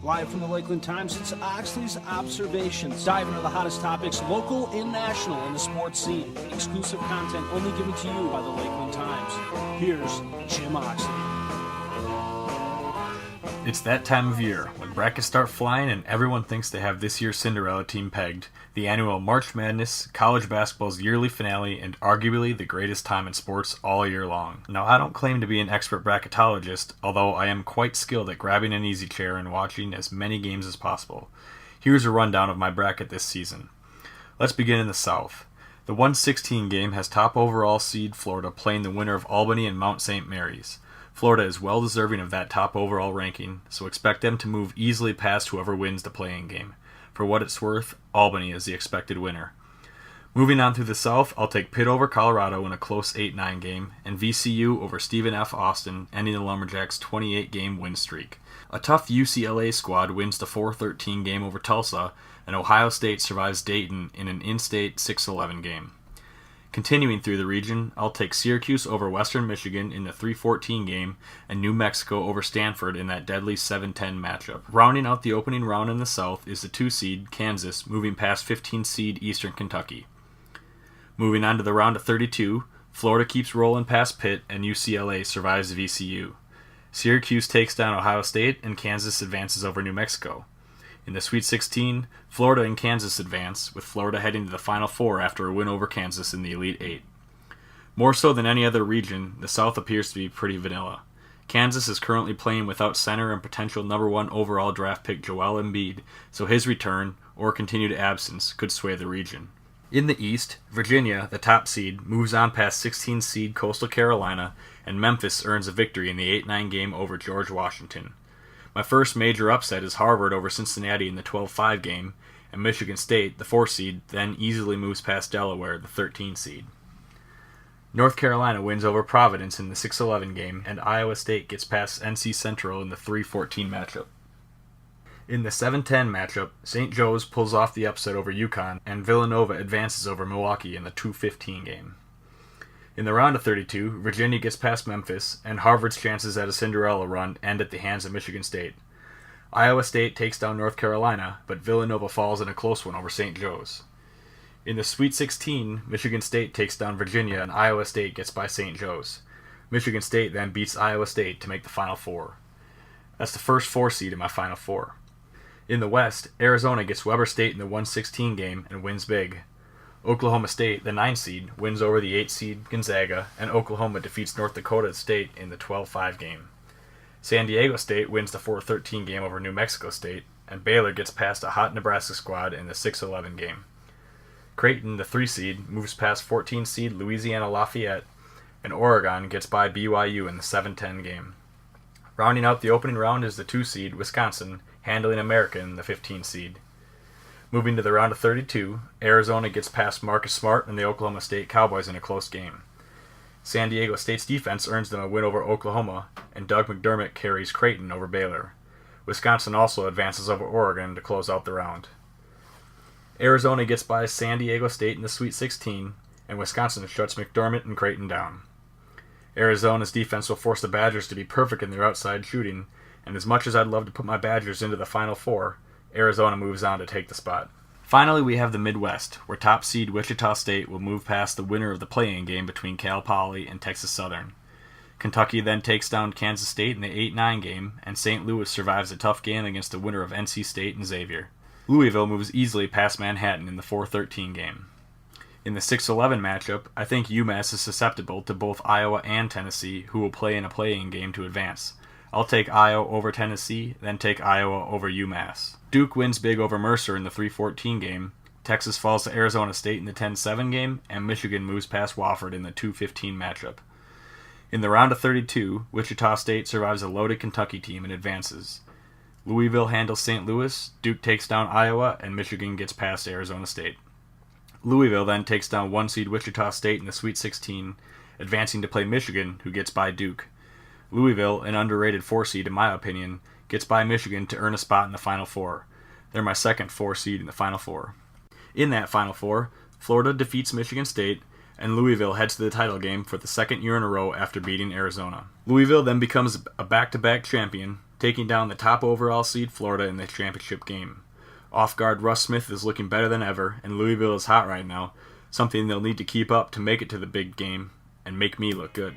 Live from the Lakeland Times, it's Oxley's Observations. Dive into the hottest topics, local and national, in the sports scene. Exclusive content only given to you by the Lakeland Times. Here's Jim Oxley. It's that time of year when brackets start flying and everyone thinks they have this year's Cinderella team pegged. The annual March Madness, college basketball's yearly finale, and arguably the greatest time in sports all year long. Now, I don't claim to be an expert bracketologist, although I am quite skilled at grabbing an easy chair and watching as many games as possible. Here's a rundown of my bracket this season. Let's begin in the South. The 1/16 game has top overall seed Florida playing the winner of Albany and Mount St. Mary's. Florida is well deserving of that top overall ranking, so expect them to move easily past whoever wins the play-in game. For what it's worth, Albany is the expected winner. Moving on through the South, I'll take Pitt over Colorado in a close 8-9 game, and VCU over Stephen F. Austin, ending the Lumberjacks' 28-game win streak. A tough UCLA squad wins the 4-13 game over Tulsa, and Ohio State survives Dayton in an in-state 6-11 game. Continuing through the region, I'll take Syracuse over Western Michigan in the 3-14 game and New Mexico over Stanford in that deadly 7-10 matchup. Rounding out the opening round in the South is the 2-seed Kansas moving past 15-seed Eastern Kentucky. Moving on to the round of 32, Florida keeps rolling past Pitt and UCLA survives VCU. Syracuse takes down Ohio State and Kansas advances over New Mexico. In the Sweet 16, Florida and Kansas advance, with Florida heading to the Final Four after a win over Kansas in the Elite Eight. More so than any other region, the South appears to be pretty vanilla. Kansas is currently playing without center and potential number 1 overall draft pick Joel Embiid, so his return, or continued absence, could sway the region. In the East, Virginia, the top seed, moves on past 16-seed Coastal Carolina, and Memphis earns a victory in the 8-9 game over George Washington. My first major upset is Harvard over Cincinnati in the 12-5 game, and Michigan State, the 4 seed, then easily moves past Delaware, the 13 seed. North Carolina wins over Providence in the 6-11 game, and Iowa State gets past NC Central in the 3-14 matchup. In the 7-10 matchup, St. Joe's pulls off the upset over UConn, and Villanova advances over Milwaukee in the 2-15 game. In the round of 32, Virginia gets past Memphis, and Harvard's chances at a Cinderella run end at the hands of Michigan State. Iowa State takes down North Carolina, but Villanova falls in a close one over St. Joe's. In the Sweet 16, Michigan State takes down Virginia, and Iowa State gets by St. Joe's. Michigan State then beats Iowa State to make the Final Four. That's the first 4 seed in my Final Four. In the West, Arizona gets Weber State in the 1/16 game and wins big. Oklahoma State, the 9 seed, wins over the 8 seed Gonzaga, and Oklahoma defeats North Dakota State in the 12-5 game. San Diego State wins the 4-13 game over New Mexico State, and Baylor gets past a hot Nebraska squad in the 6-11 game. Creighton, the 3 seed, moves past 14 seed Louisiana Lafayette, and Oregon gets by BYU in the 7-10 game. Rounding out the opening round is the 2 seed Wisconsin, handling American, the 15 seed. Moving to the round of 32, Arizona gets past Marcus Smart and the Oklahoma State Cowboys in a close game. San Diego State's defense earns them a win over Oklahoma, and Doug McDermott carries Creighton over Baylor. Wisconsin also advances over Oregon to close out the round. Arizona gets by San Diego State in the Sweet 16, and Wisconsin shuts McDermott and Creighton down. Arizona's defense will force the Badgers to be perfect in their outside shooting, and as much as I'd love to put my Badgers into the Final Four, Arizona moves on to take the spot. Finally, we have the Midwest, where top seed Wichita State will move past the winner of the play-in game between Cal Poly and Texas Southern. Kentucky then takes down Kansas State in the 8-9 game, and St. Louis survives a tough game against the winner of NC State and Xavier. Louisville moves easily past Manhattan in the 4-13 game. In the 6-11 matchup, I think UMass is susceptible to both Iowa and Tennessee, who will play in a play-in game to advance. I'll take Iowa over Tennessee, then take Iowa over UMass. Duke wins big over Mercer in the 3-14 game, Texas falls to Arizona State in the 10-7 game, and Michigan moves past Wofford in the 2-15 matchup. In the round of 32, Wichita State survives a loaded Kentucky team and advances. Louisville handles St. Louis, Duke takes down Iowa, and Michigan gets past Arizona State. Louisville then takes down 1 seed Wichita State in the Sweet 16, advancing to play Michigan, who gets by Duke. Louisville, an underrated 4 seed in my opinion, gets by Michigan to earn a spot in the Final Four. They're my second 4 seed in the Final Four. In that Final Four, Florida defeats Michigan State, and Louisville heads to the title game for the second year in a row after beating Arizona. Louisville then becomes a back-to-back champion, taking down the top overall seed Florida in the championship game. Off guard Russ Smith is looking better than ever, and Louisville is hot right now, something they'll need to keep up to make it to the big game and make me look good.